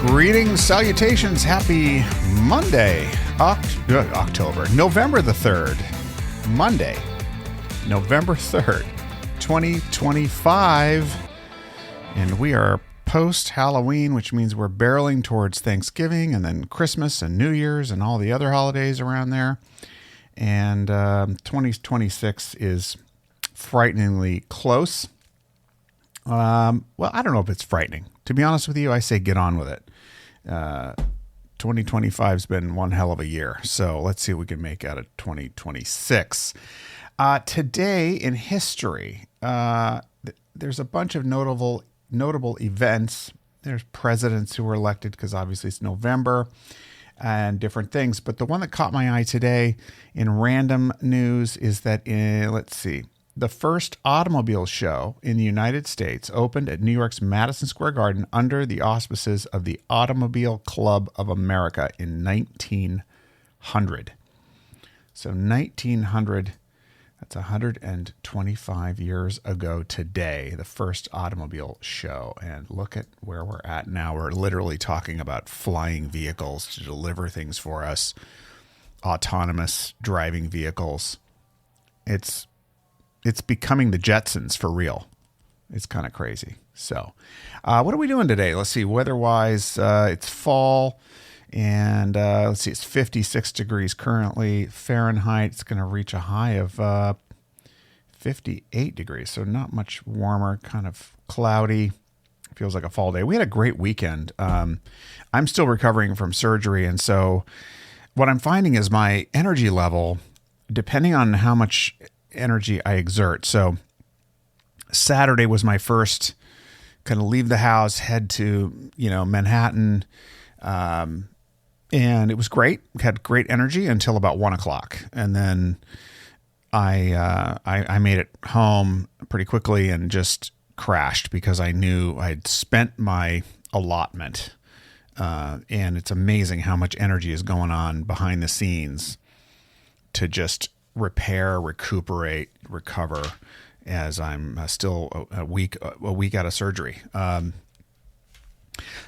Greetings, salutations, happy Monday, November the 3rd, Monday, November 3rd, 2025, and we are post-Halloween, which means we're barreling towards Thanksgiving and then Christmas and New Year's and all the other holidays around there, and 2026 is frighteningly close. Well, I don't know if it's frightening. To be honest with you, I say get on with it. 2025's been one hell of a year, so let's see what we can make out of 2026. Today in history, there's a bunch of notable events. There's presidents who were elected because obviously it's November and different things. But the one that caught my eye today in random news is that the first automobile show in the United States opened at New York's Madison Square Garden under the auspices of the Automobile Club of America in 1900. So 1900, that's 125 years ago today, the first automobile show. And look at where we're at now. We're literally talking about flying vehicles to deliver things for us, autonomous driving vehicles. It's becoming the Jetsons for real. It's kind of crazy. So what are we doing today? Let's see. Weather-wise, it's fall. And let's see. It's 56 degrees currently. Fahrenheit, it's going to reach a high of 58 degrees. So not much warmer. Kind of cloudy. Feels like a fall day. We had a great weekend. I'm still recovering from surgery. And so what I'm finding is my energy level, depending on how much energy I exert. So Saturday was my first kind of leave the house, head to, Manhattan. And it was great. Had great energy until about 1:00. And then I made it home pretty quickly and just crashed because I knew I'd spent my allotment. And it's amazing how much energy is going on behind the scenes to just repair, recuperate, recover as I'm still a week out of surgery.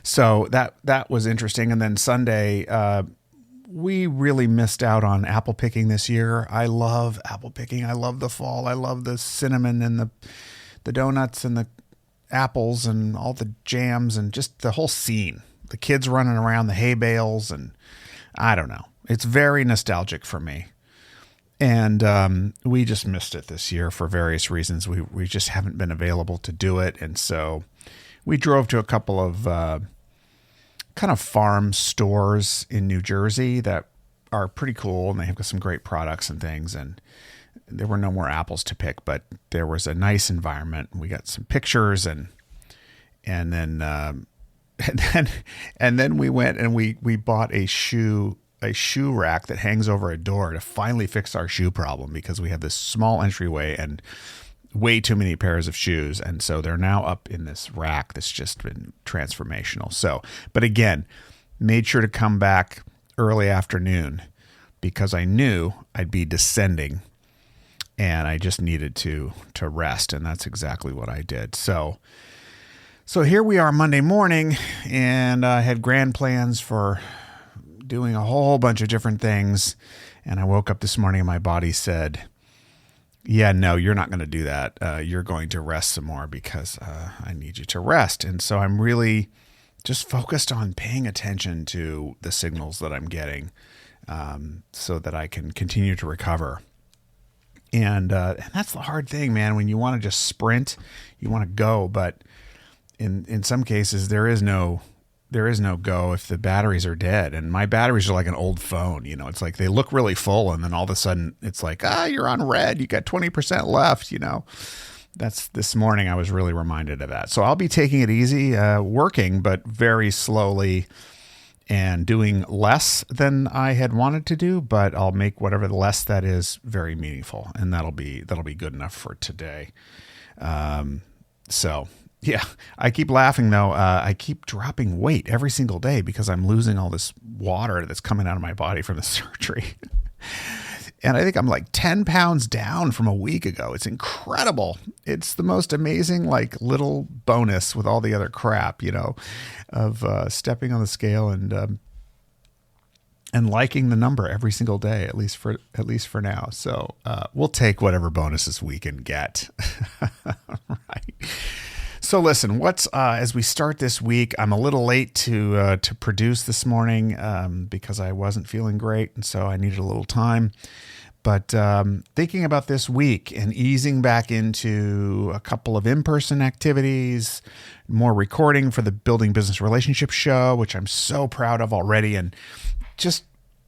So that was interesting. And then Sunday, we really missed out on apple picking this year. I love apple picking. I love the fall. I love the cinnamon and the donuts and the apples and all the jams and just the whole scene. The kids running around, the hay bales, and I don't know. It's very nostalgic for me. And we just missed it this year for various reasons. We just haven't been available to do it. And so we drove to a couple of kind of farm stores in New Jersey that are pretty cool. And they have some great products and things. And there were no more apples to pick, but there was a nice environment. We got some pictures and then we went and we bought a shoe rack that hangs over a door to finally fix our shoe problem because we have this small entryway and way too many pairs of shoes. And so they're now up in this rack that's just been transformational. So, but again, made sure to come back early afternoon because I knew I'd be descending and I just needed to rest. And that's exactly what I did. So here we are Monday morning, and I had grand plans for doing a whole bunch of different things. And I woke up this morning and my body said, yeah, no, you're not going to do that. You're going to rest some more because I need you to rest. And so I'm really just focused on paying attention to the signals that I'm getting so that I can continue to recover. And that's the hard thing, man. When you want to just sprint, you want to go, but in some cases there is no go if the batteries are dead. And my batteries are like an old phone. It's like they look really full and then all of a sudden it's like, you're on red. You got 20% left. That's this morning. I was really reminded of that. So I'll be taking it easy, working, but very slowly and doing less than I had wanted to do, but I'll make whatever the less that is very meaningful. And that'll be good enough for today. So yeah, I keep laughing though. I keep dropping weight every single day because I'm losing all this water that's coming out of my body from the surgery. And I think I'm like 10 pounds down from a week ago. It's incredible. It's the most amazing, like, little bonus with all the other crap, of stepping on the scale and liking the number every single day, at least for now. So we'll take whatever bonuses we can get. Right. So listen, as we start this week, I'm a little late to produce this morning because I wasn't feeling great, and so I needed a little time. But thinking about this week and easing back into a couple of in-person activities, more recording for the Building Business Relationship show, which I'm so proud of already, and just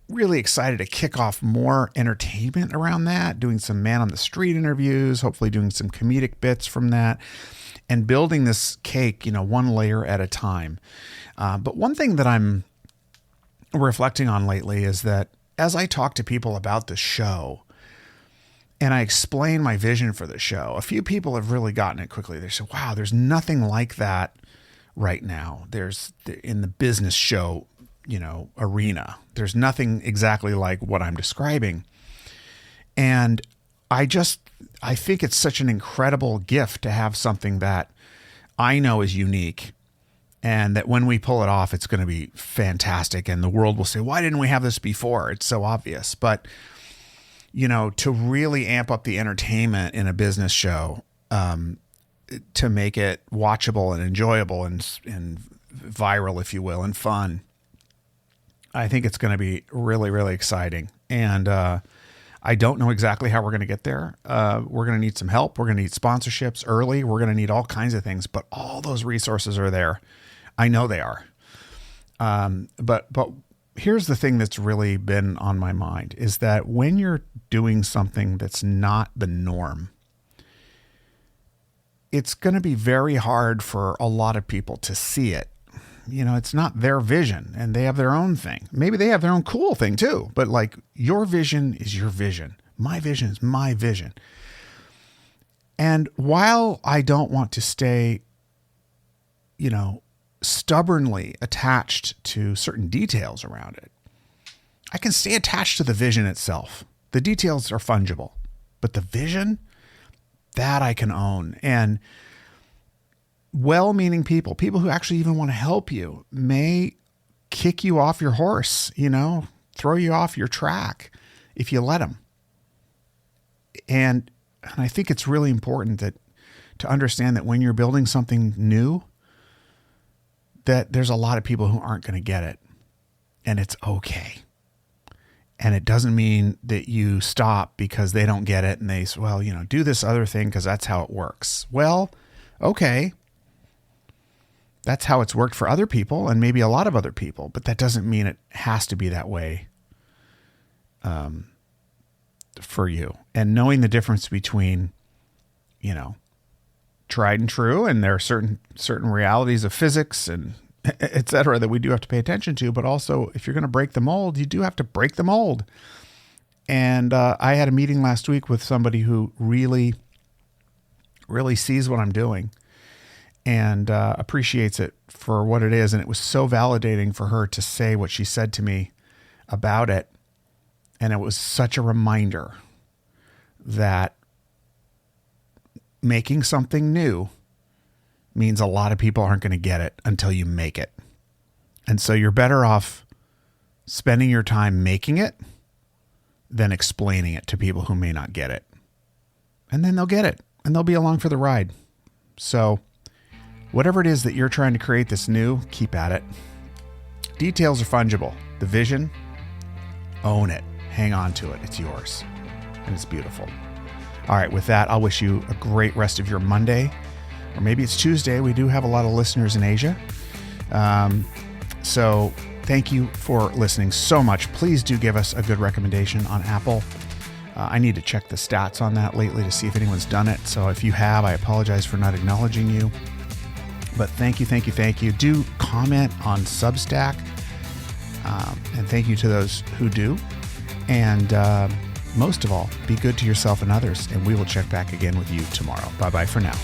really excited to kick off more entertainment around that, doing some man on the street interviews, hopefully doing some comedic bits from that, and building this cake, one layer at a time. But one thing that I'm reflecting on lately is that as I talk to people about the show and I explain my vision for the show, a few people have really gotten it quickly. They say, wow, there's nothing like that right now. There's in the business show, arena. There's nothing exactly like what I'm describing. And I think it's such an incredible gift to have something that I know is unique, and that when we pull it off, it's going to be fantastic. And the world will say, why didn't we have this before? It's so obvious. But, to really amp up the entertainment in a business show, to make it watchable and enjoyable and viral, if you will, and fun, I think it's going to be really, really exciting. And I don't know exactly how we're going to get there. We're going to need some help. We're going to need sponsorships early. We're going to need all kinds of things, but all those resources are there. I know they are. But here's the thing that's really been on my mind is that when you're doing something that's not the norm, it's going to be very hard for a lot of people to see it. It's not their vision, and they have their own thing. Maybe they have their own cool thing too, but like, your vision is your vision. My vision is my vision. And while I don't want to stay, stubbornly attached to certain details around it, I can stay attached to the vision itself. The details are fungible, but the vision, that I can own. And well-meaning people who actually even want to help you, may kick you off your horse, throw you off your track if you let them. And I think it's really important to understand that when you're building something new, that there's a lot of people who aren't going to get it, and it's okay. And it doesn't mean that you stop because they don't get it and they say, well, do this other thing because that's how it works. Well, okay. That's how it's worked for other people and maybe a lot of other people, but that doesn't mean it has to be that way for you. And knowing the difference between, tried and true, and there are certain realities of physics and et cetera that we do have to pay attention to, but also if you're going to break the mold, you do have to break the mold. And I had a meeting last week with somebody who really, really sees what I'm doing and appreciates it for what it is. And it was so validating for her to say what she said to me about it. And it was such a reminder that making something new means a lot of people aren't going to get it until you make it. And so you're better off spending your time making it than explaining it to people who may not get it. And then they'll get it and they'll be along for the ride. So whatever it is that you're trying to create that's new, keep at it. Details are fungible. The vision, own it. Hang on to it. It's yours. And it's beautiful. All right, with that, I'll wish you a great rest of your Monday. Or maybe it's Tuesday. We do have a lot of listeners in Asia. So thank you for listening so much. Please do give us a good recommendation on Apple. I need to check the stats on that lately to see if anyone's done it. So if you have, I apologize for not acknowledging you. But thank you. Do comment on Substack. And thank you to those who do. And most of all, be good to yourself and others. And we will check back again with you tomorrow. Bye-bye for now.